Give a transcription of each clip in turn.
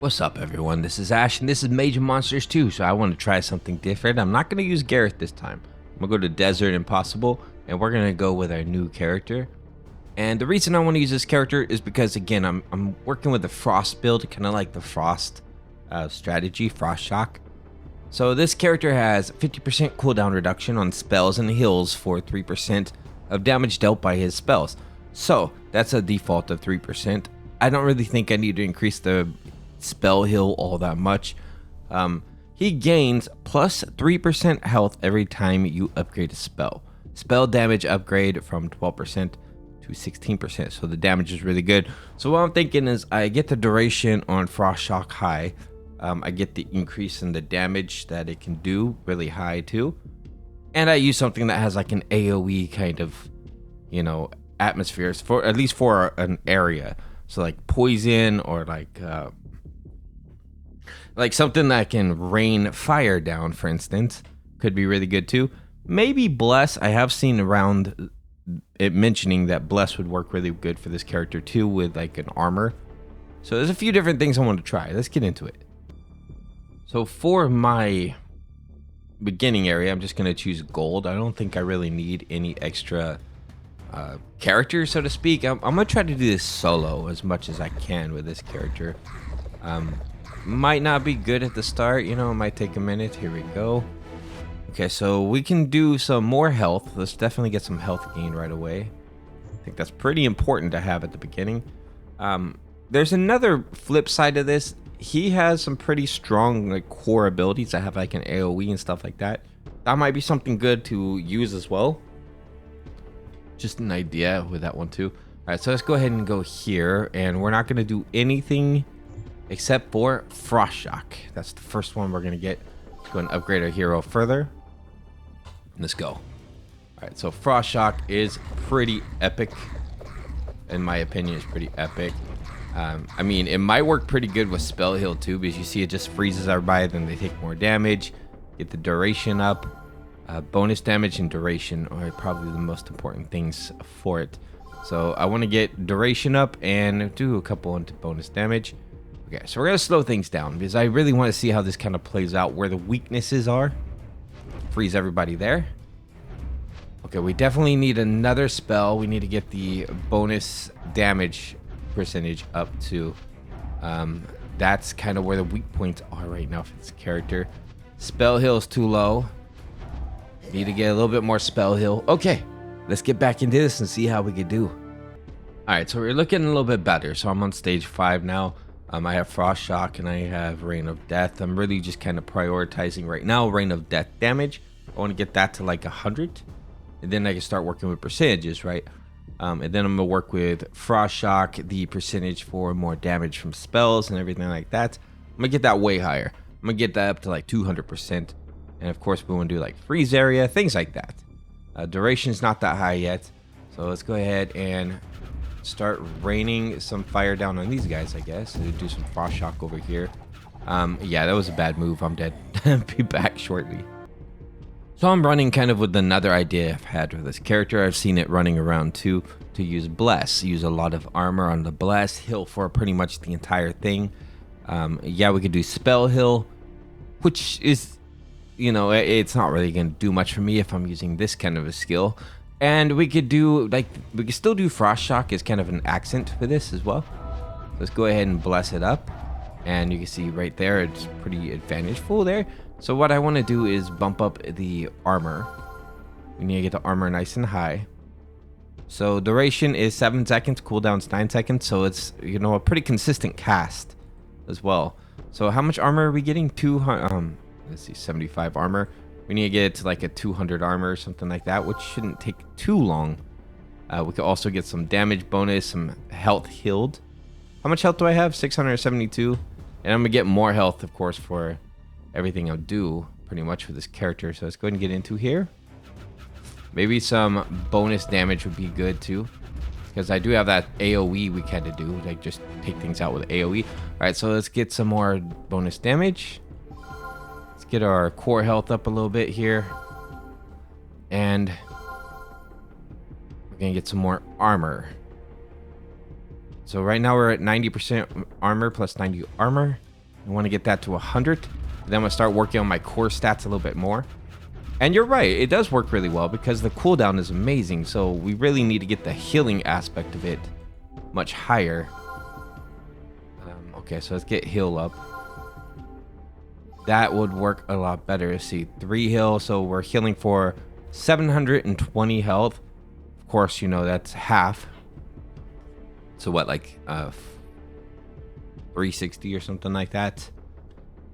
What's up, everyone? This is Ash, and this is Mage and Monsters 2, so I want to try something different. I'm not going to use Gareth this time. I'm going to go to Desert Impossible, and we're going to go with our new character. And the reason I want to use this character is because, again, I'm working with the Frost build, kind of like the Frost strategy, Frost Shock. So this character has 50% cooldown reduction on spells and heals for 3% of damage dealt by his spells. So that's a default of 3%. I don't really think I need to increase the spell heal all that much. He gains plus 3% health every time you upgrade a spell. Spell damage upgrade from 12% to 16%, so the damage is really good. So what I'm thinking is I get the duration on Frost Shock high. I get the increase in the damage that it can do really high too, and I use something that has like an AoE kind of, atmospheres for at least for an area. So like poison or like something that can rain fire down, for instance, could be really good too. Maybe Bless. I have seen around it mentioning that Bless would work really good for this character too, with like an armor. So there's a few different things I want to try. Let's get into it. So for my beginning area, I'm just going to choose gold. I don't think I really need any extra characters, so to speak. I'm going to try to do this solo as much as I can with this character. Might not be good at the start, it might take a minute. Here we go. Okay, so we can do some more health. Let's definitely get some health gain right away. I think that's pretty important to have at the beginning. There's another flip side to this. He has some pretty strong core abilities that have like an AoE and stuff like that. That might be something good to use as well. Just an idea with that one too. All right, so let's go ahead and go here, and we're not going to do anything except for Frost Shock. That's the first one we're going to get. Let's go and upgrade our hero further. Let's go. All right, so Frost Shock is pretty epic. In my opinion, it's pretty epic. I mean, it might work pretty good with spell heal too, because you see it just freezes everybody, then they take more damage. Get the duration up. Bonus damage and duration are probably the most important things for it. So I want to get duration up and do a couple into bonus damage. Okay, so we're going to slow things down because I really want to see how this kind of plays out, where the weaknesses are. Freeze everybody there. Okay, we definitely need another spell. We need to get the bonus damage percentage up to. That's kind of where the weak points are right now for this character. Spell heal is too low. Need to get a little bit more spell heal. Okay, let's get back into this and see how we could do. All right, so we're looking a little bit better. So I'm on stage 5 now. I have Frost Shock and I have Rain of Death. I'm really just kind of prioritizing right now Rain of Death damage. I want to get that to like 100, and then I can start working with percentages, right? And then I'm gonna work with Frost Shock, the percentage for more damage from spells and everything like that. I'm gonna get that way higher. I'm gonna get that up to like 200%, and of course we want to do like freeze area, things like that. Duration's not that high yet, so let's go ahead and start raining some fire down on these guys, I guess. Do some Frost Shock over here. Yeah, that was a bad move. I'm dead. Be back shortly. So I'm running kind of with another idea I've had with this character. I've seen it running around too, to use Bless. Use a lot of armor on the Bless. Heal for pretty much the entire thing. Yeah, we could do Spell Heal, which is, it's not really going to do much for me if I'm using this kind of a skill. And we could do, we could still do Frost Shock as kind of an accent for this as well. Let's go ahead and Bless it up. And you can see right there, it's pretty advantageful there. So what I want to do is bump up the armor. We need to get the armor nice and high. So duration is 7 seconds, cooldown's 9 seconds. So it's, a pretty consistent cast as well. So how much armor are we getting? 200, let's see, 75 armor. We need to get it to like a 200 armor or something like that, which shouldn't take too long. We could also get some damage bonus, some health healed. How much health do I have? 672. And I'm going to get more health, of course, for everything I'll do pretty much for this character. So let's go ahead and get into here. Maybe some bonus damage would be good too, because I do have that AoE we kind of do, like just take things out with AoE. All right, so let's get some more bonus damage. Let's get our core health up a little bit here, and we're gonna get some more armor. So right now we're at 90% armor plus 90 armor. I want to get that to 100. Then I'm going to start working on my core stats a little bit more. And you're right, it does work really well because the cooldown is amazing. So we really need to get the healing aspect of it much higher. Okay, so let's get heal up. That would work a lot better. Let's see, 3 heal, so we're healing for 720 health. Of course, you know, that's half. So what, like 360 or something like that.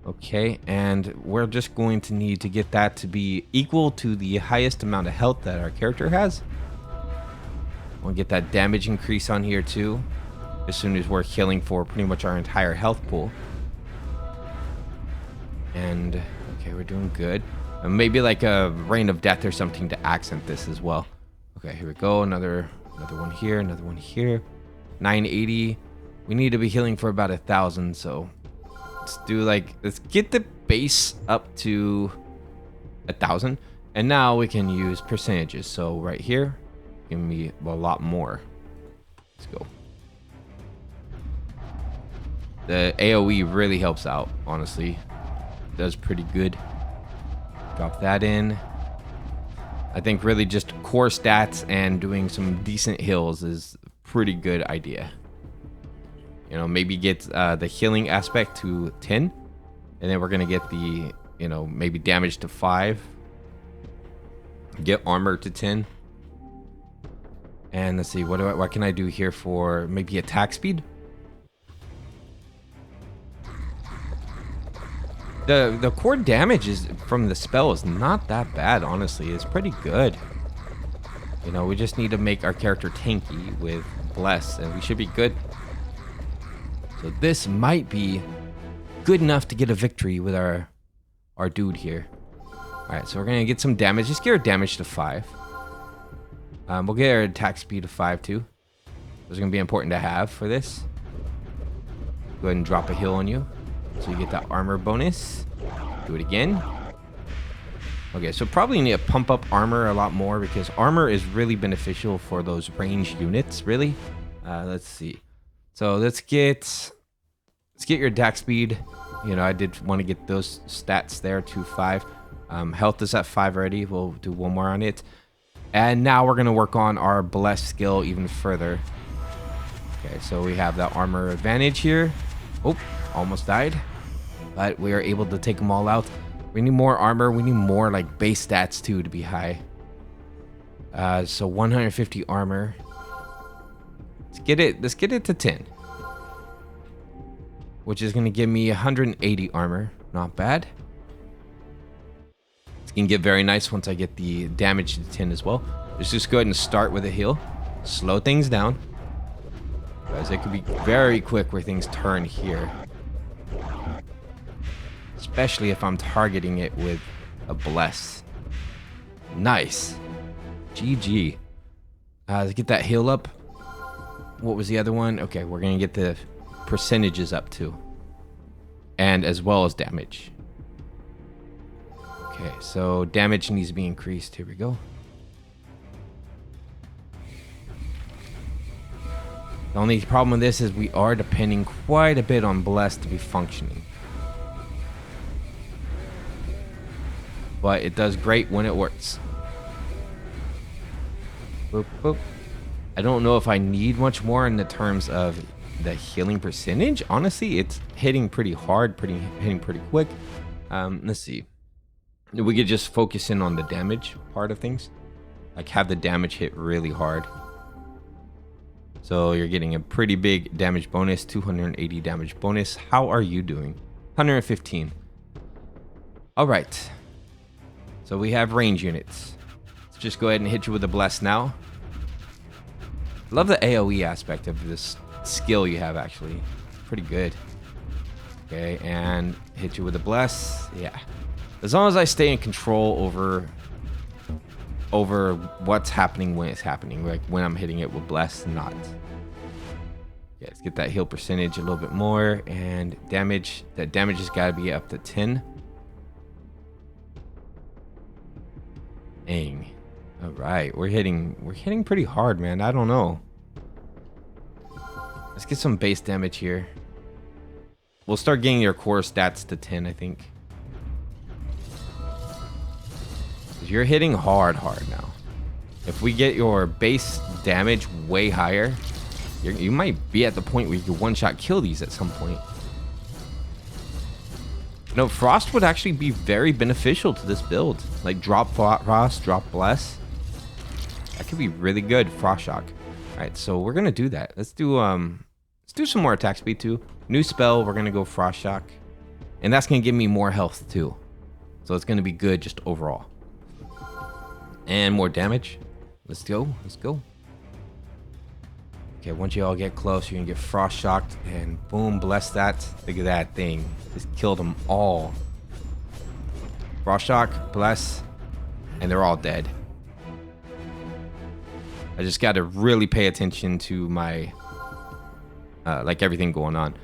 Okay, and we're just going to need to get that to be equal to the highest amount of health that our character has. We'll get that damage increase on here too, as soon as we're healing for pretty much our entire health pool. And okay, we're doing good. Maybe like a Rain of Death or something to accent this as well. Okay, here we go. Another one here, another one here. 980. We need to be healing for about 1,000, so let's get the base up to 1,000, and now we can use percentages. So right here, give me a lot more. Let's go. The AoE really helps out, honestly. Does pretty good. Drop that in. I think really just core stats and doing some decent heals is a pretty good idea. You know, maybe get the healing aspect to 10, and then we're gonna get the, you know, maybe damage to 5. Get armor to 10. And let's see, what can I do here for maybe attack speed? The core damage is from the spell is not that bad, honestly. It's pretty good. You know, we just need to make our character tanky with Bless, and we should be good. So this might be good enough to get a victory with our dude here. Alright, so we're going to get some damage. Just get our damage to 5. We'll get our attack speed to 5 too. Those are going to be important to have for this. Go ahead and drop a heal on you, so you get that armor bonus. Do it again. Okay, so probably need to pump up armor a lot more, because armor is really beneficial for those ranged units, really. Let's see. So let's get your attack speed. You know, I did want to get those stats there to 5. Health is at 5 already. We'll do one more on it. And now we're going to work on our Bless skill even further. Okay, so we have that armor advantage here. Oh, almost died. But we are able to take them all out. We need more armor. We need more like base stats too to be high. So 150 armor. Let's get it to 10. Which is going to give me 180 armor. Not bad. It's going to get very nice once I get the damage to 10 as well. Let's just go ahead and start with a heal. Slow things down, because it could be very quick where things turn here. Especially if I'm targeting it with a Bless. Nice. GG. Let's get that heal up. What was the other one? Okay, we're going to get the percentages up too. And as well as damage. Okay, so damage needs to be increased. Here we go. The only problem with this is we are depending quite a bit on Bless to be functioning. But it does great when it works. Boop, boop. I don't know if I need much more in the terms of the healing percentage. Honestly, it's hitting pretty hard, hitting pretty quick. Let's see. We could just focus in on the damage part of things. Like have the damage hit really hard. So you're getting a pretty big damage bonus, 280 damage bonus. How are you doing? 115. All right. So we have range units. Let's just go ahead and hit you with a Bless now. Love the AoE aspect of this skill you have, actually. Pretty good. Okay, and hit you with a Bless. Yeah. As long as I stay in control over what's happening when it's happening, like when I'm hitting it with Bless, not. Yeah, let's get that heal percentage a little bit more, and damage. That damage has got to be up to 10. Dang. All right, we're hitting pretty hard, man. I don't know. Let's get some base damage here. we'll start getting your core stats to 10, I think. You're hitting hard now. If we get your base damage way higher, you might be at the point where you can one-shot kill these at some point. No, Frost would actually be very beneficial to this build. Like drop Frost, drop Bless. That could be really good. Frost Shock. All right, so we're gonna do that. Let's do some more attack speed too. New spell. We're gonna go Frost Shock, and that's gonna give me more health too. So it's gonna be good just overall. And more damage. Let's go. Let's go. Okay, once you all get close, you're gonna get Frost Shocked, and boom, bless that. Look at that thing. Just killed them all. Frost Shock, bless, and they're all dead. I just gotta really pay attention to my, like everything going on.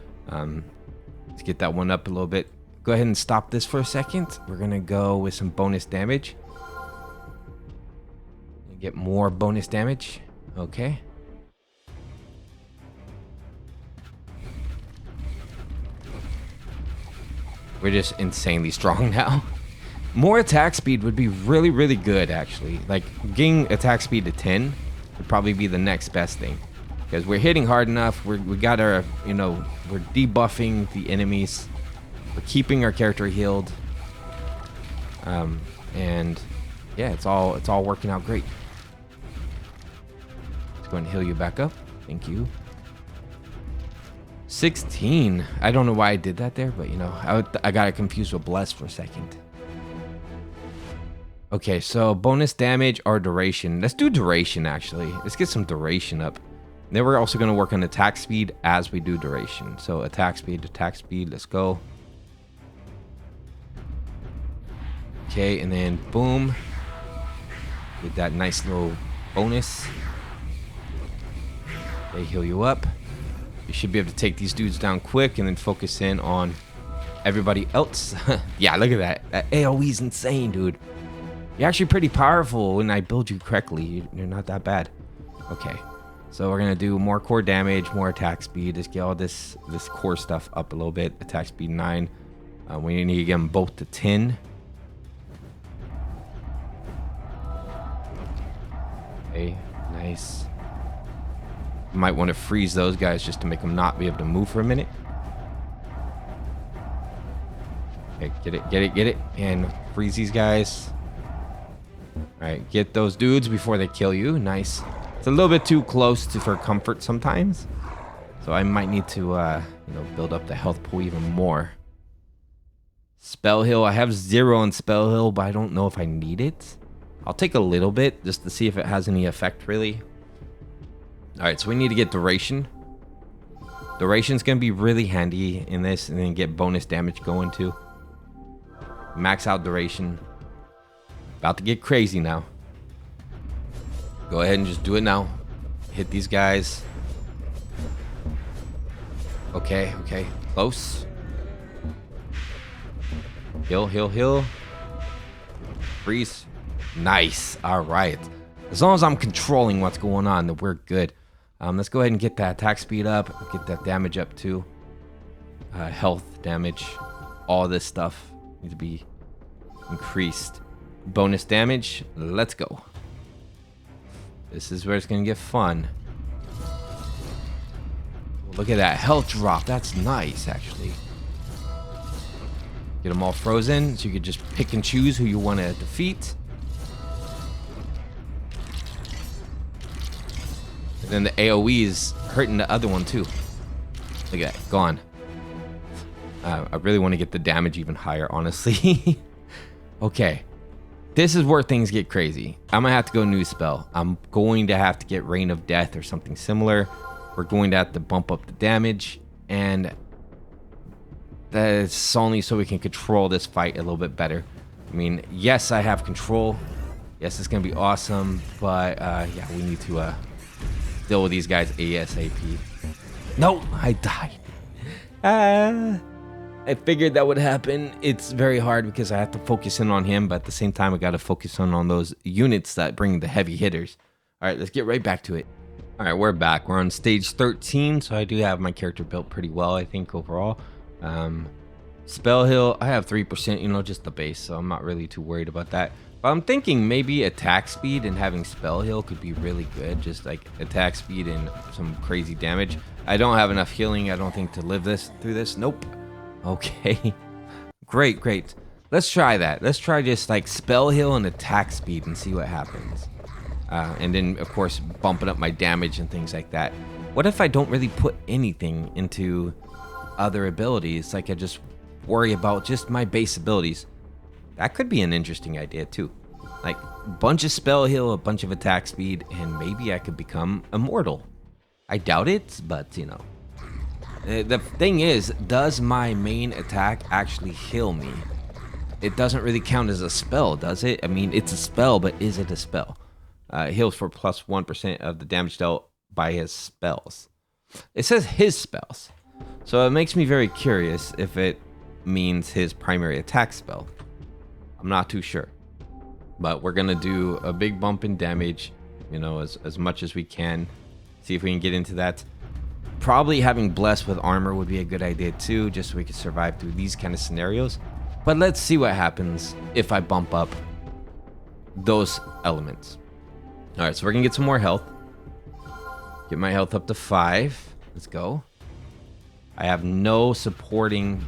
Let's get that one up a little bit. Go ahead and stop this for a second. We're gonna go with some bonus damage. Get more bonus damage. Okay. We're just insanely strong now. More attack speed would be really, really good, actually. Like, getting attack speed to 10 would probably be the next best thing. Because we're hitting hard enough. We got our, you know, we're debuffing the enemies. We're keeping our character healed. And yeah, it's all working out great. Let's go and heal you back up. Thank you. 16. I don't know why I did that there, but you know, I got it confused with Bless for a second. Okay, so bonus damage or duration. Let's do duration, actually. Let's get some duration up. And then we're also going to work on attack speed as we do duration. So attack speed, let's go. Okay, and then boom. Get that nice little bonus. They heal you up. You should be able to take these dudes down quick and then focus in on everybody else. Yeah, look at that. That AoE is insane, dude. You're actually pretty powerful when I build you correctly. You're not that bad. Okay, so we're gonna do more core damage, more attack speed. Just get all this core stuff up a little bit. Attack speed 9. We need to get them both to 10. Okay, nice. Might want to freeze those guys just to make them not be able to move for a minute. Okay, get it, and freeze these guys. All right, get those dudes before they kill you. Nice. It's a little bit too close for comfort sometimes, so I might need to, you know, build up the health pool even more. Spell heal. I have 0 on spell heal, but I don't know if I need it. I'll take a little bit just to see if it has any effect, really. All right, so we need to get duration. Duration's gonna be really handy in this, and then get bonus damage going too. Max out duration. About to get crazy now. Go ahead and just do it now. Hit these guys. Okay, close. Heal. Freeze. Nice. All right. As long as I'm controlling what's going on, then we're good. Let's go ahead and get that attack speed up. Get that damage up too. Health damage. All this stuff needs to be increased. Bonus damage. Let's go. This is where it's going to get fun. Look at that health drop. That's nice, actually. Get them all frozen so you can just pick and choose who you want to defeat. And then the AoE is hurting the other one too. Look at that, gone. I really want to get the damage even higher, honestly. Okay, this is where things get crazy. I'm gonna have to go new spell. I'm going to have to get Reign of Death or something similar. We're going to have to bump up the damage, and that's only so we can control this fight a little bit better. I mean, yes, I have control. Yes, it's gonna be awesome, but yeah, we need to deal with these guys ASAP. No, I died. I figured that would happen. It's very hard because I have to focus in on him, but at the same time, I got to focus on those units that bring the heavy hitters. All right, let's get right back to it. All right, we're back. We're on stage 13, so I do have my character built pretty well, I think, overall. Spell heal, I have 3%, you know, just the base, so I'm not really too worried about that. But I'm thinking maybe attack speed and having spell heal could be really good. Just like attack speed and some crazy damage. I don't have enough healing, I don't think, to live through this. Nope. Okay. Great. Let's try that. Let's try just like spell heal and attack speed and see what happens. And then, of course, bumping up my damage and things like that. What if I don't really put anything into other abilities? Like I just worry about just my base abilities. That could be an interesting idea too. Like a bunch of spell heal, a bunch of attack speed, and maybe I could become immortal. I doubt it, but you know. The thing is, does my main attack actually heal me? It doesn't really count as a spell, does it? I mean, it's a spell, but is it a spell? It heals for plus 1% of the damage dealt by his spells. It says his spells. So it makes me very curious if it means his primary attack spell. I'm not too sure. But we're going to do a big bump in damage, you know, as much as we can. See if we can get into that. Probably having Bless with armor would be a good idea too, just so we can survive through these kind of scenarios. But let's see what happens if I bump up those elements. Alright, so we're going to get some more health. Get my health up to 5. Let's go. I have no supporting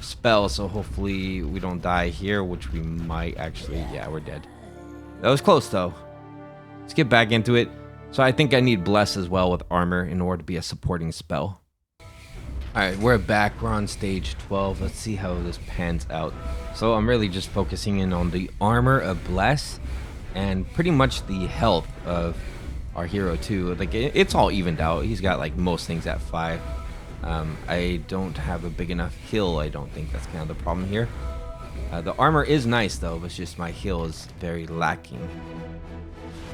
spell, so hopefully we don't die here, which we might actually. Yeah, we're dead. That was close though. Let's get back into it. So I think I need Bless as well with armor in order to be a supporting spell. Alright, we're back. We're on stage 12. Let's see how this pans out. So I'm really just focusing in on the armor of Bless and pretty much the health of our hero too. Like it's all evened out. He's got like most things at 5. I don't have a big enough heal. I don't think that's kind of the problem here. The armor is nice though, but it's just my heal is very lacking.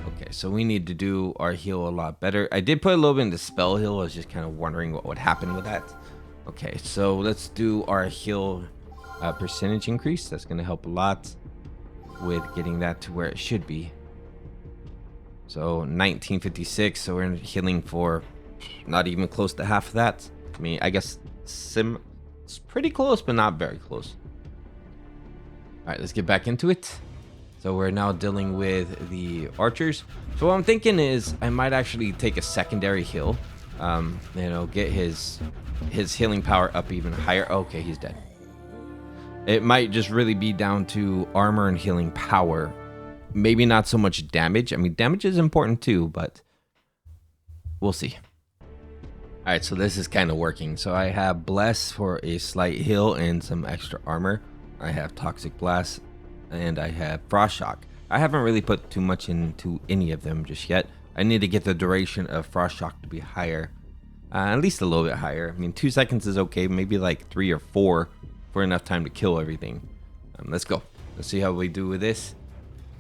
Okay, so we need to do our heal a lot better. I did put a little bit into spell heal. I was just kind of wondering what would happen with that. Okay, so let's do our heal percentage increase. That's going to help a lot with getting that to where it should be. So 1956, so we're healing for not even close to half of that. I mean, I guess it's pretty close, but not very close. All right, let's get back into it. So we're now dealing with the archers. So what I'm thinking is I might actually take a secondary heal. You know, get his healing power up even higher. Okay, he's dead. It might just really be down to armor and healing power. Maybe not so much damage. I mean, damage is important too, but we'll see. All right, so this is kind of working. So I have Bless for a slight heal and some extra armor. I have Toxic Blast, and I have Frost Shock. I haven't really put too much into any of them just yet. I need to get the duration of Frost Shock to be higher, at least a little bit higher. I mean, 2 seconds is okay, maybe like 3 or 4 for enough time to kill everything. Let's go. Let's see how we do with this.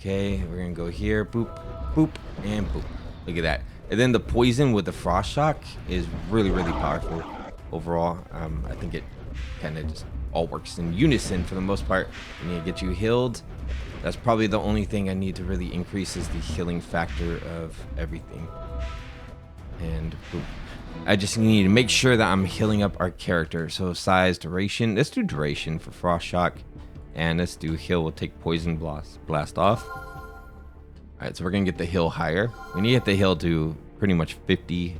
Okay, we're gonna go here, boop, boop, and boop. Look at that. And then the poison with the Frost Shock is really, really powerful overall. I think it kind of just all works in unison for the most part. I need to get you healed. That's probably the only thing I need to really increase is the healing factor of everything. And boop. I just need to make sure that I'm healing up our character. So size, duration. Let's do duration for Frost Shock. And let's do heal. We'll take poison blast off. Alright, so we're going to get the heal higher. We need to get the heal to pretty much 50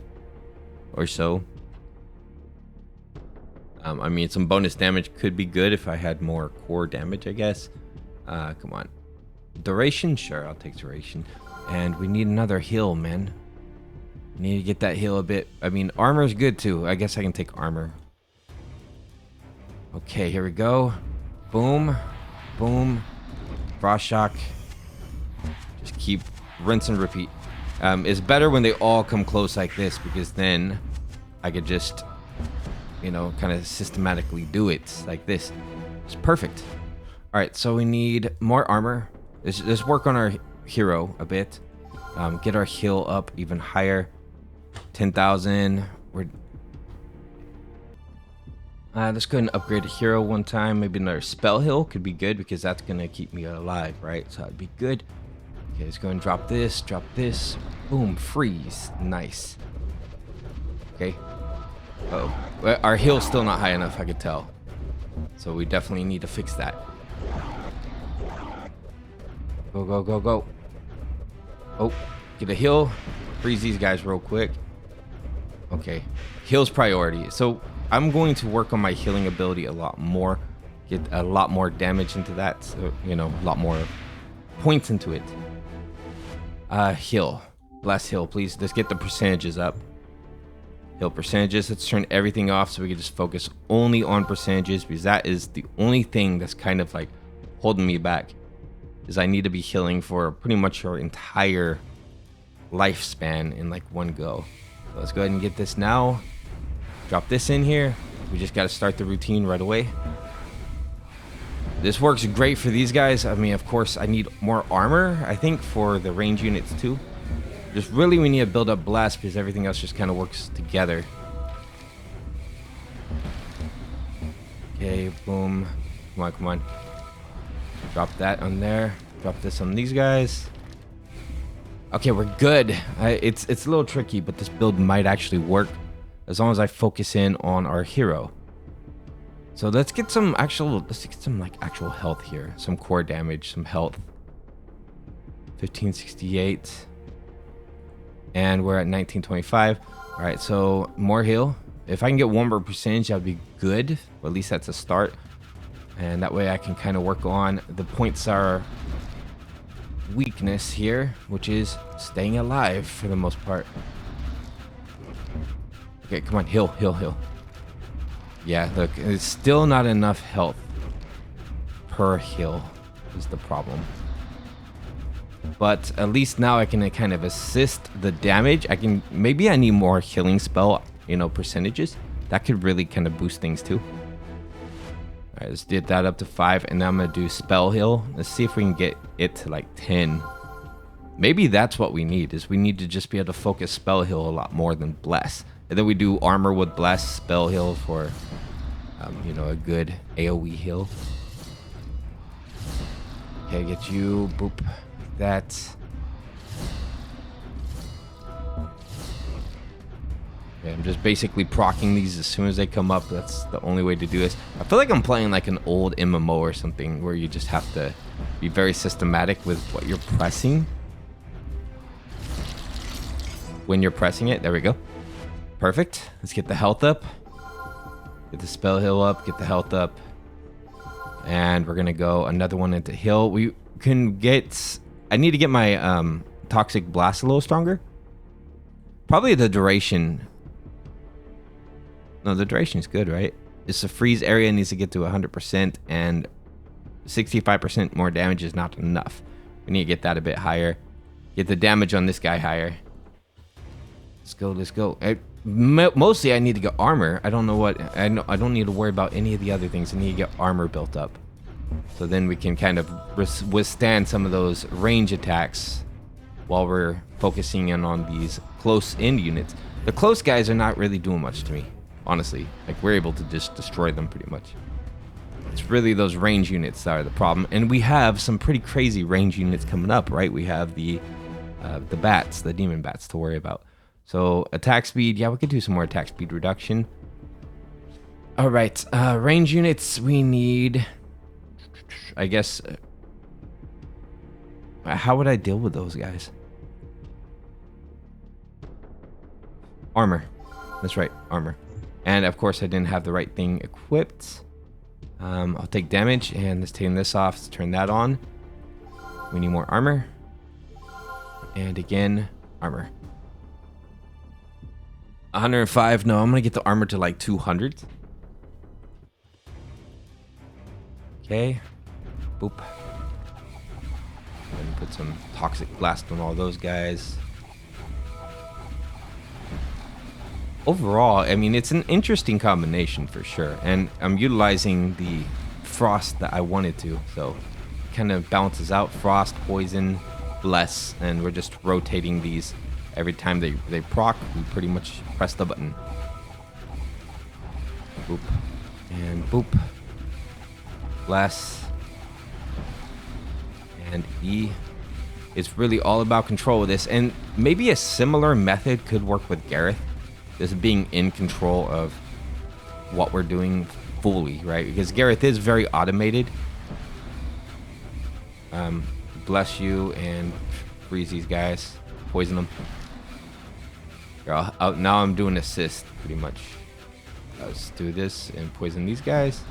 or so. I mean, some bonus damage could be good if I had more core damage, I guess. Come on. Duration? Sure, I'll take duration. And we need another heal, man. We need to get that heal a bit. I mean, armor is good too. I guess I can take armor. Okay, here we go. Boom. Boom. Frost Shock. Just keep rinse and repeat. It's better when they all come close like this because then I could just, you know, kind of systematically do it like this. It's perfect. All right, so we need more armor. Let's work on our hero a bit. Get our heal up even higher. 10,000. Let's go ahead and upgrade a hero one time. Maybe another spell heal could be good because that's gonna keep me alive, right? So that'd be good. Okay, let's go and drop this. Boom, freeze. Nice. Okay. Oh, our heal's still not high enough, I could tell. So we definitely need to fix that. Go, go, go, go. Oh, get a heal. Freeze these guys real quick. Okay, heal's priority. So I'm going to work on my healing ability a lot more. Get a lot more damage into that. So, you know, a lot more points into it. Heal. Blast heal, please. Let's get the percentages up. Heal percentages. Let's turn everything off so we can just focus only on percentages, because that is the only thing that's kind of like holding me back. Is I need to be healing for pretty much our entire lifespan in like one go. So let's go ahead and get this now. Drop this in here. We just got to start the routine right away. This works great for these guys. I mean, of course, I need more armor, I think, for the range units too. Just really, we need to build up blast because everything else just kind of works together. Okay, boom. Come on, come on. Drop that on there. Drop this on these guys. Okay, we're good. It's a little tricky, but this build might actually work as long as I focus in on our hero. So let's get some actual health here. Some core damage, some health. 1568. And we're at 1925. All right, so more heal. If I can get one more percentage, that'd be good. Or at least that's a start. And that way I can kind of work on the points our weakness here, which is staying alive for the most part. Okay, come on, heal, heal, heal. Yeah, look, it's still not enough health per heal is the problem. But at least now I can kind of assist the damage. Maybe I need more healing spell, percentages. That could really kind of boost things too. All right, let's get that up to 5, and now I'm gonna do spell heal. Let's see if we can get it to like 10. Maybe that's what we need, is we need to just be able to focus spell heal a lot more than bless. And then we do armor with bless, spell heal for, a good AoE heal. Okay, get you, boop, that. Okay, I'm just basically proccing these as soon as they come up. That's the only way to do this. I feel like I'm playing like an old MMO or something where you just have to be very systematic with what you're pressing. When you're pressing it, there we go. Perfect. Let's get the health up. Get the spell heal up, get the health up. And we're gonna go another one into heal. We can get, I need to get my toxic blast a little stronger. Probably the duration. No, the duration is good, right? It's the freeze area needs to get to 100%, and 65% more damage is not enough. We need to get that a bit higher. Get the damage on this guy higher. Let's go, let's go. Mostly I need to get armor. I don't know what, I don't need to worry about any of the other things. I need to get armor built up. So then we can kind of withstand some of those range attacks while we're focusing in on these close-in units. The close guys are not really doing much to me, honestly. Like, we're able to just destroy them pretty much. It's really those range units that are the problem. And we have some pretty crazy range units coming up, right? We have the bats, the demon bats to worry about. So attack speed, yeah, we could do some more attack speed reduction. All right, range units, we need, I guess, how would I deal with those guys? Armor, that's right, armor. And of course I didn't have the right thing equipped. I'll take damage, and let's take this off, let's turn that on. We need more armor. And again, armor. 105, no, I'm gonna get the armor to like 200. Okay, boop. And put some toxic blast on all those guys. Overall, I mean, it's an interesting combination for sure, and I'm utilizing the frost that I wanted to, so it kind of balances out frost, poison, bless, and we're just rotating these. Every time they proc, we pretty much press the button. Boop. And boop. Bless. And E. It's really all about control with this. And maybe a similar method could work with Gareth. Just being in control of what we're doing fully, right? Because Gareth is very automated. Bless you and freeze these guys. Poison them. Here, now I'm doing assist, pretty much. Let's do this and poison these guys.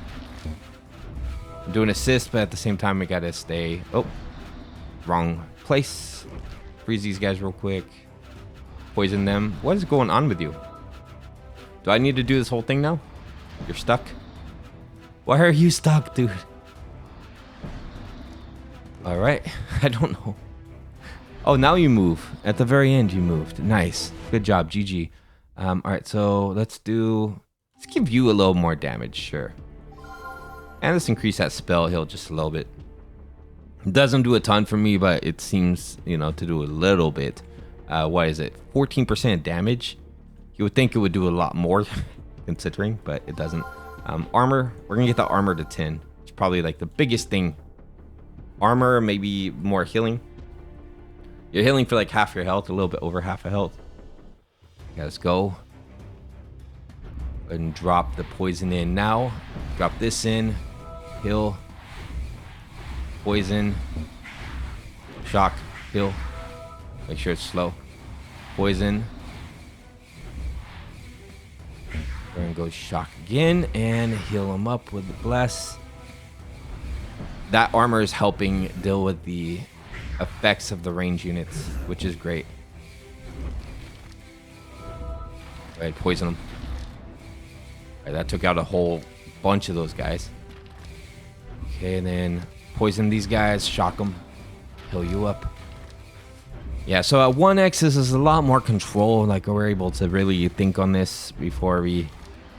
I'm doing assist, but at the same time, I gotta stay... Oh, wrong place. Freeze these guys real quick. Poison them. What is going on with you? Do I need to do this whole thing now? You're stuck? Why are you stuck, dude? Alright, I don't know. Oh, now you move. At the very end, you moved. Nice. Good job, GG. Alright, so let's give you a little more damage, sure. And let's increase that spell heal just a little bit. It doesn't do a ton for me, but it seems, you know, to do a little bit. What is it? 14% damage? You would think it would do a lot more, considering, but it doesn't. Armor, we're gonna get the armor to 10. It's probably like the biggest thing. Armor, maybe more healing. You're healing for like half your health, a little bit over half a health. Okay, let's go. And drop the poison in now. Drop this in. Heal. Poison. Shock. Heal. Make sure it's slow. Poison. We're gonna go shock again and heal him up with the bless. That armor is helping deal with the effects of the range units, which is great. Go ahead, poison them. Alright, that took out a whole bunch of those guys. Okay, and then poison these guys, shock them, heal you up. Yeah, so at 1x, this is a lot more control. Like, we're able to really think on this before we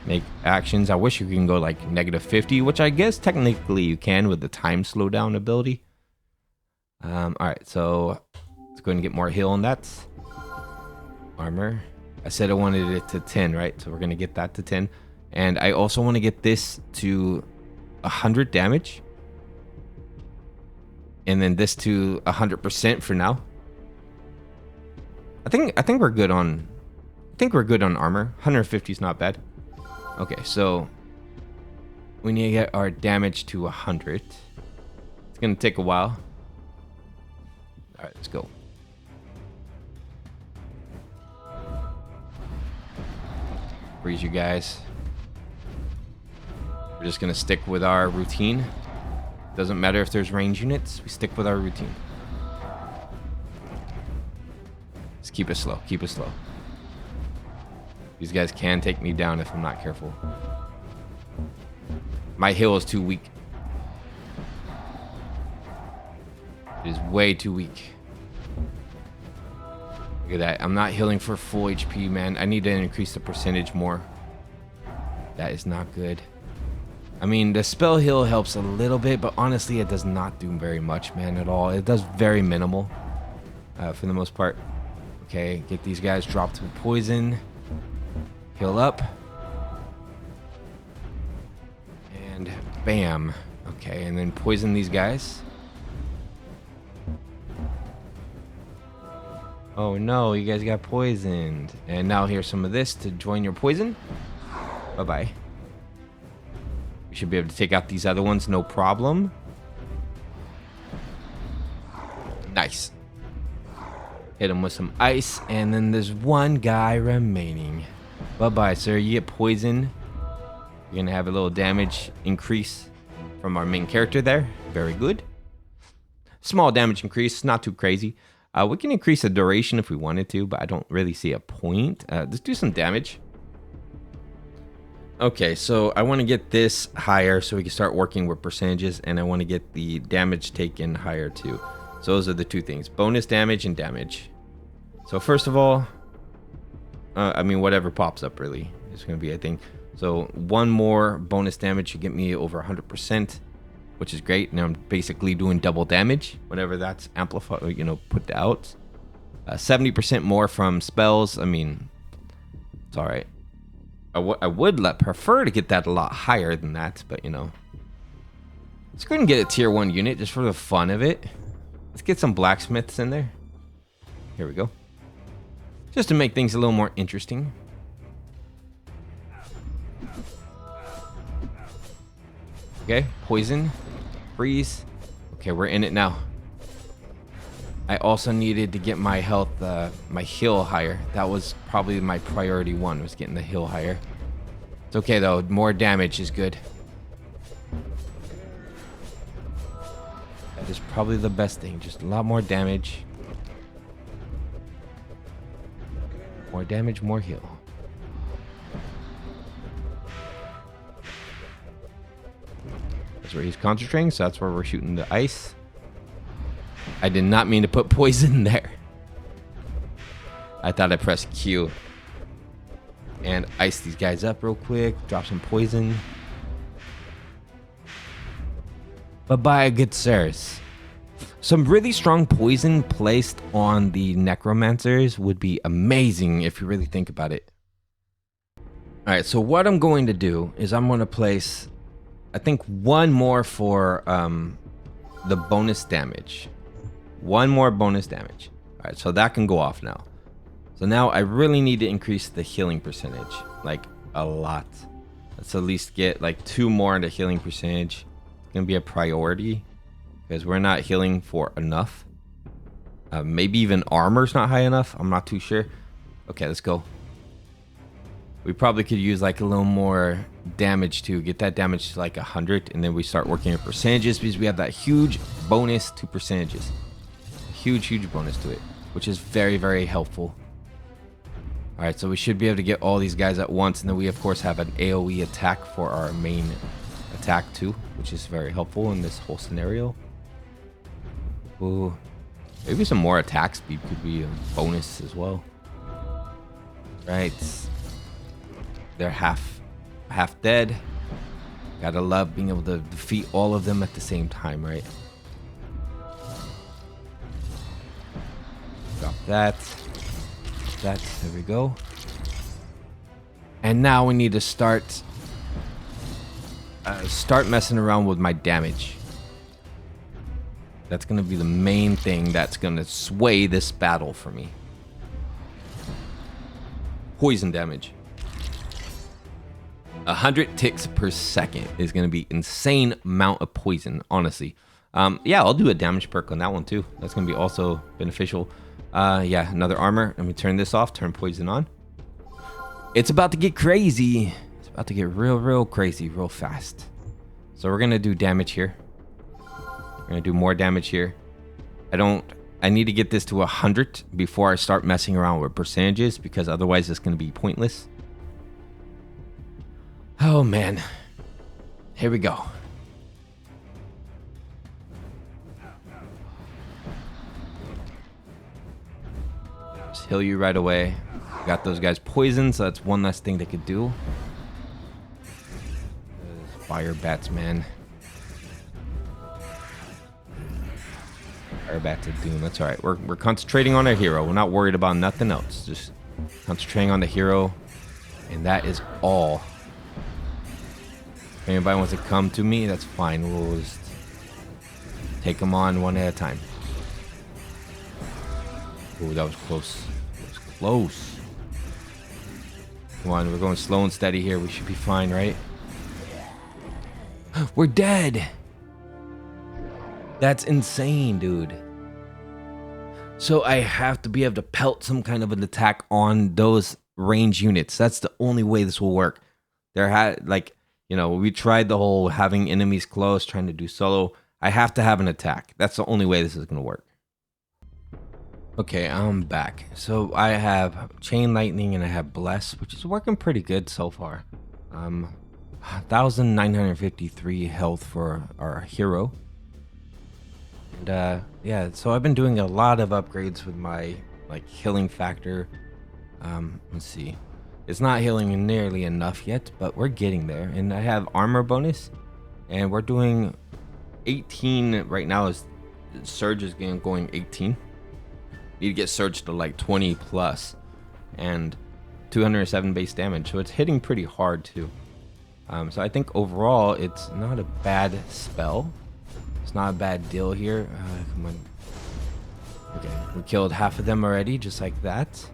make actions. I wish you can go like -50, which I guess technically you can with the time slowdown ability. Alright, so let's go ahead and get more heal on that. Armor. I said I wanted it to 10, right? So we're going to get that to 10. And I also want to get this to 100 damage. And then this to 100% for now. I think we're good on... armor. 150 is not bad. Okay, so we need to get our damage to 100. It's going to take a while. Alright, let's go. Freeze you guys. We're just going to stick with our routine. Doesn't matter if there's range units. We stick with our routine. Just keep it slow. Keep it slow. These guys can take me down if I'm not careful. My heal is too weak. It is way too weak. Look at that. I'm not healing for full HP, man. I need to increase the percentage more. That is not good. I mean, the spell heal helps a little bit, but honestly, it does not do very much, man, at all. It does very minimal for the most part. Okay, get these guys dropped with poison. Heal up. And bam. Okay, and then poison these guys. Oh no, you guys got poisoned. And now here's some of this to join your poison. Bye-bye. We should be able to take out these other ones, no problem. Nice. Hit him with some ice, and then there's one guy remaining. Bye-bye, sir. You get poisoned. You're gonna have a little damage increase from our main character there. Very good. Small damage increase, not too crazy. We can increase the duration if we wanted to, but I don't really see a point. Let's do some damage. Okay, so I want to get this higher so we can start working with percentages, and I want to get the damage taken higher too. So those are the two things: bonus damage and damage. So first of all, I mean, whatever pops up really is going to be a thing. So one more bonus damage should get me over 100%, which is great. Now I'm basically doing double damage whenever that's amplified, you know, put out. 70% more from spells. I mean, it's all right. I would prefer to get that a lot higher than that, but you know, let's go ahead and get a tier 1 unit just for the fun of it. Let's get some blacksmiths in there. Here we go. Just to make things a little more interesting. Okay, poison, freeze. Okay, we're in it now. I also needed to get my health, my heal higher. That was probably my priority one, was getting the heal higher. It's okay though, more damage is good. That is probably the best thing, just a lot more damage. More damage, more heal. That's where he's concentrating, so that's where we're shooting the ice. I did not mean to put poison there. I thought I pressed Q. And ice these guys up real quick. Drop some poison. Bye-bye, good sirs. Some really strong poison placed on the necromancers would be amazing if you really think about it. Alright, so what I'm going to do is I'm going to place, I think, one more for the bonus damage. One more bonus damage. Alright, so that can go off now. So now I really need to increase the healing percentage. Like, a lot. Let's at least get like 2 more into healing percentage. It's going to be a priority. Because we're not healing for enough. Maybe even armor's not high enough. I'm not too sure. Okay, let's go. We probably could use like a little more damage to get that damage to like 100. And then we start working on percentages because we have that huge bonus to percentages. Huge bonus to it, which is very, very helpful. All right, so we should be able to get all these guys at once, and then we of course have an AoE attack for our main attack too, which is very helpful in this whole scenario. Ooh, maybe some more attack speed could be a bonus as well. Right, they're half dead. Gotta love being able to defeat all of them at the same time, right? Drop that. There we go. And now we need to start messing around with my damage. That's gonna be the main thing that's gonna sway this battle for me. Poison damage. 100 ticks per second is gonna be insane amount of poison, honestly. Yeah, I'll do a damage perk on that one too. That's gonna be also beneficial. Yeah, another armor. Let me turn this off, turn poison on. It's about to get crazy. It's about to get real crazy, real fast. So we're gonna do damage here. We're gonna do more damage here. I need to get this to 100 before I start messing around with percentages, because otherwise it's gonna be pointless. Oh man. Here we go. Just heal you right away. Got those guys poisoned, so that's one less thing they could do. Fire bats, man. Fire bats of doom. That's all right. We're concentrating on our hero. We're not worried about nothing else. Just concentrating on the hero, and that is all. If anybody wants to come to me, that's fine. We'll just take them on one at a time. Ooh, that was close. That was close. Come on, we're going slow and steady here. We should be fine, right? We're dead. That's insane, dude. So I have to be able to pelt some kind of an attack on those range units. That's the only way this will work. We tried the whole having enemies close, trying to do solo. I have to have an attack. That's the only way this is going to work. Okay, I'm back. So I have Chain Lightning and I have Bless, which is working pretty good so far. 1,953 health for our hero. And yeah, so I've been doing a lot of upgrades with my healing factor. Let's see. It's not healing nearly enough yet, but we're getting there. And I have armor bonus, and we're doing 18 right now. Is Surge is going 18. Need to get Surge to like 20 plus, and 207 base damage. So it's hitting pretty hard too. So I think overall it's not a bad spell. It's not a bad deal here. Come on. Okay, we killed half of them already, just like that.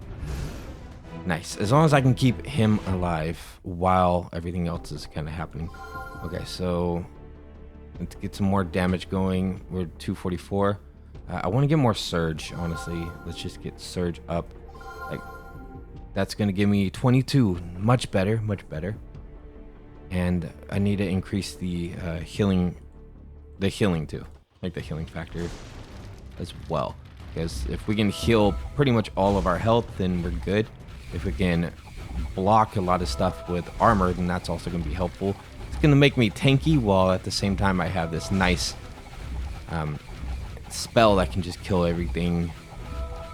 Nice. As long as I can keep him alive while everything else is kind of happening. Okay, so Let's get some more damage going. We're 244. I want to get more surge, honestly. Let's just get surge up. Like, that's going to give me 22. Much better, much better. And I need to increase the healing too. Like the healing factor as well. Because if we can heal pretty much all of our health, then we're good. If we can block a lot of stuff with armor, then that's also going to be helpful. It's going to make me tanky, while at the same time I have this nice spell that can just kill everything.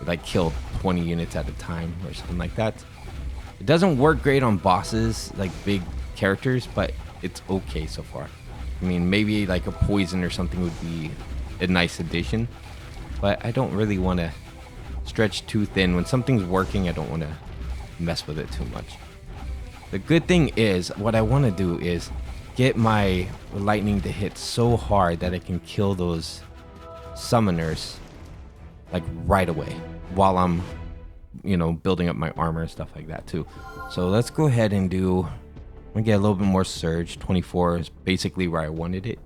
Like kill 20 units at a time or something like that. It doesn't work great on bosses, like big characters, but it's okay so far. I mean, maybe like a poison or something would be a nice addition, but I don't really want to stretch too thin. When something's working, I don't want to mess with it too much. The good thing is, what I want to do is get my lightning to hit so hard that I can kill those summoners like right away while I'm, you know, building up my armor and stuff like that too. So let's go ahead and do, I'm gonna get a little bit more surge. 24 is basically where I wanted it.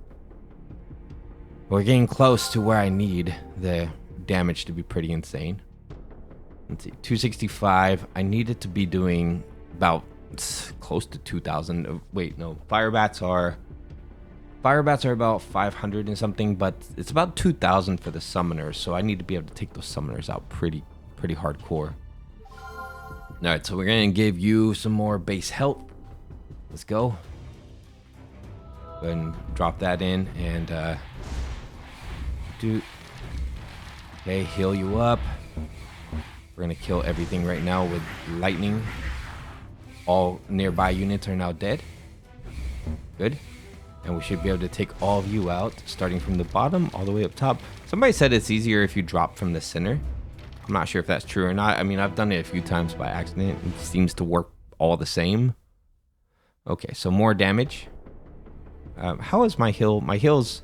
We're getting close to where I need the damage to be pretty insane. Let's see, 265. I need it to be doing about close to 2,000. Wait, no, fire bats are about 500 and something, but it's about 2,000 for the summoners. So I need to be able to take those summoners out pretty hardcore. All right, so we're gonna give you some more base health. Let's go. Go ahead and drop that in and okay, heal you up. We're gonna kill everything right now with lightning. All nearby units are now dead. Good. And we should be able to take all of you out, starting from the bottom all the way up top. Somebody said it's easier if you drop from the center. I'm not sure if that's true or not. I mean, I've done it a few times by accident. It seems to work all the same. Okay, so more damage. How is my heal? My heal's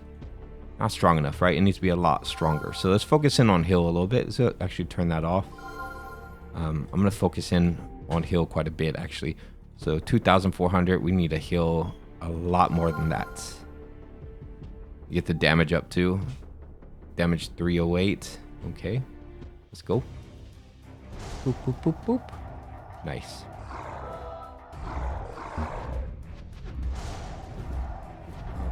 not strong enough, right? It needs to be a lot stronger. So let's focus in on heal a little bit. So actually turn that off. I'm going to focus in on heal quite a bit, actually. So 2,400. We need to heal a lot more than that. Get the damage up too. Damage 308. Okay. Let's go. Boop, boop, boop, boop. Nice.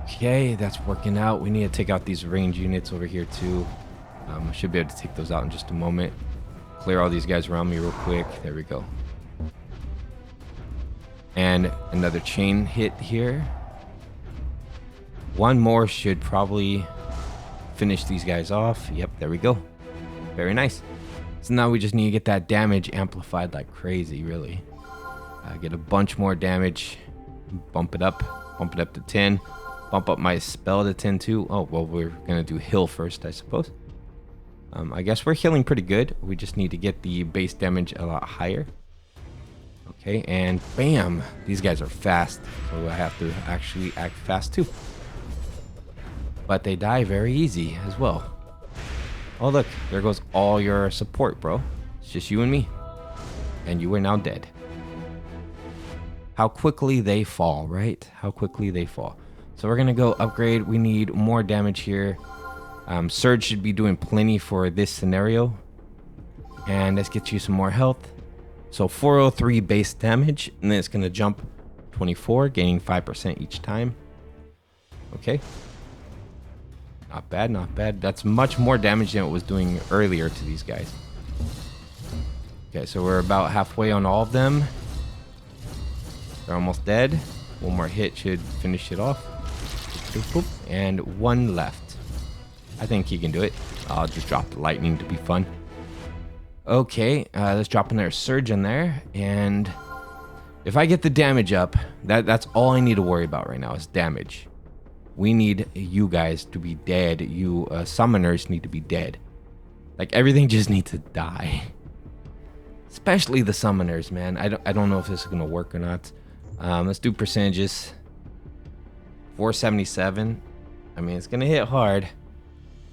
Okay, that's working out. We need to take out these range units over here too. I should be able to take those out in just a moment. Clear all these guys around me real quick. There we go. And another chain hit here. One more should probably finish these guys off. Yep, there we go. Very nice. So now we just need to get that damage amplified like crazy, really. Get a bunch more damage. Bump it up to 10. Bump up my spell to 10 too. Oh, well, we're gonna do heal first, I suppose. I guess we're healing pretty good. We just need to get the base damage a lot higher. Okay, and bam! These guys are fast, so I have to actually act fast too. But they die very easy as well. Oh look, there goes all your support, bro. It's just you and me. And you are now dead. How quickly they fall, right? How quickly they fall. So we're gonna go upgrade. We need more damage here. Surge should be doing plenty for this scenario. And let's get you some more health. So 403 base damage, and then it's gonna jump 24, gaining 5% each time. Okay. Not bad, not bad. That's much more damage than it was doing earlier to these guys. Okay, so we're about halfway on all of them. They're almost dead. One more hit should finish it off. And one left. I think he can do it. I'll just drop the lightning to be fun. Okay, let's drop another surge in there. And if I get the damage up, that's all I need to worry about right now is damage. We need you guys to be dead. You summoners need to be dead. Like everything just needs to die. Especially the summoners, man. I don't know if this is gonna work or not. Let's do percentages. 477. I mean, it's gonna hit hard.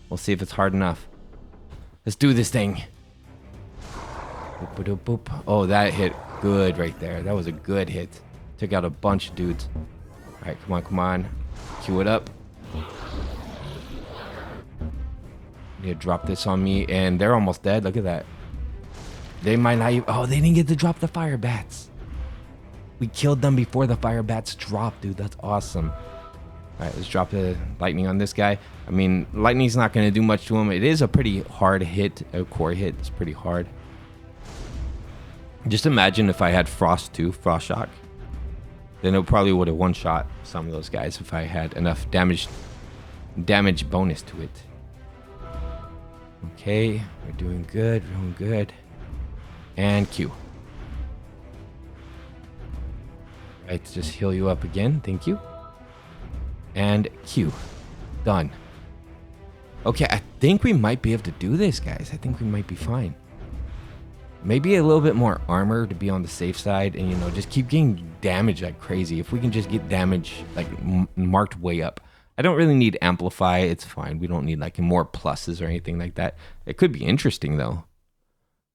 We'll see if it's hard enough. Let's do this thing. Boop, boop, boop. Oh, that hit good right there. That was a good hit. Took out a bunch of dudes. All right, come on, come on. Cue it up. Yeah, drop this on me, and they're almost dead. Look at that. They might not even... Oh, they didn't get to drop the fire bats. We killed them before the fire bats dropped, dude. That's awesome. All right, let's drop the lightning on this guy. I mean, lightning's not going to do much to him. It is a pretty hard hit, a core hit. It's pretty hard. Just imagine if I had Frost too, Frost Shock. Then it probably would have one-shot some of those guys if I had enough damage bonus to it. Okay, we're doing good, And Q. Right, just heal you up again. Thank you. And Q. Done. Okay, I think we might be able to do this, guys. I think we might be fine. Maybe a little bit more armor to be on the safe side, and, you know, just keep getting damage like crazy. If we can just get damage like marked way up. I don't really need amplify. It's fine. We don't need like more pluses or anything like that. It could be interesting though,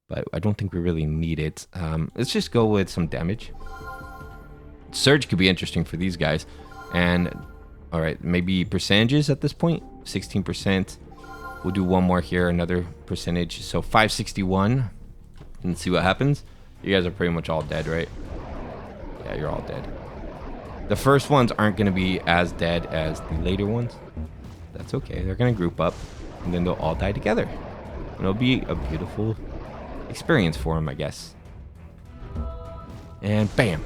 but I don't think we really need it. Let's just go with some damage. Surge could be interesting for these guys. And all right, maybe percentages at this point. 16%. We'll do one more here, another percentage. So 561. And see what happens. You guys are pretty much all dead, right? Yeah, you're all dead. The first ones aren't going to be as dead as the later ones. That's okay. They're going to group up, and then they'll all die together. And it'll be a beautiful experience for them, I guess. And bam.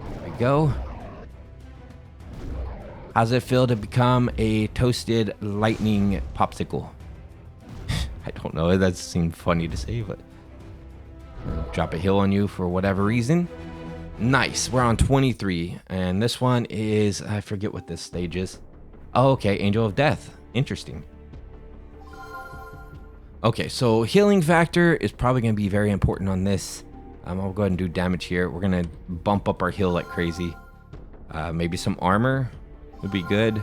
There we go. How's it feel to become a toasted lightning popsicle? I don't know. That seemed funny to say, but drop a heal on you for whatever reason. Nice. We're on 23, and this one is, I forget what this stage is. Oh, okay. Angel of Death. Interesting. Okay, so healing factor is probably going to be very important on this. I'll go ahead and do damage here. We're going to bump up our heal like crazy. Maybe some armor would be good.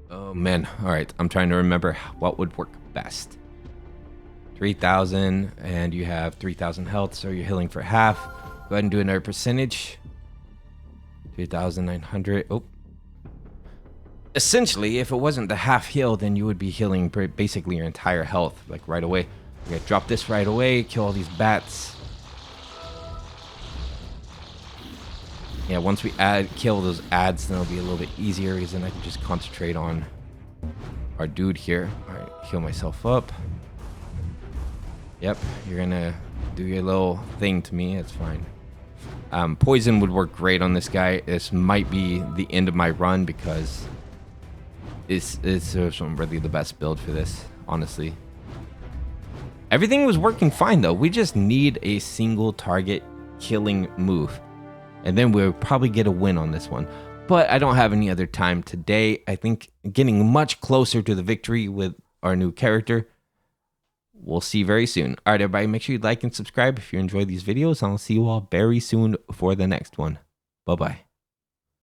Oh, man. All right. I'm trying to remember what would work best. 3,000, and you have 3,000 health, so you're healing for half. Go ahead and do another percentage. 3,900. Oh. Essentially, if it wasn't the half heal, then you would be healing basically your entire health, like right away. We're gonna drop this right away, kill all these bats. Yeah, once we kill those ads, then it'll be a little bit easier, because then I can just concentrate on our dude here. All right, heal myself up. Yep, you're gonna do your little thing to me. It's fine. Poison would work great on this guy. This might be the end of my run, because it's really the best build for this, honestly. Everything was working fine though. We just need a single target killing move, and then we'll probably get a win on this one. But I don't have any other time today. I think getting much closer to the victory with our new character. We'll see you very soon. All right, everybody, make sure you like and subscribe if you enjoy these videos. I'll see you all very soon for the next one. Bye-bye.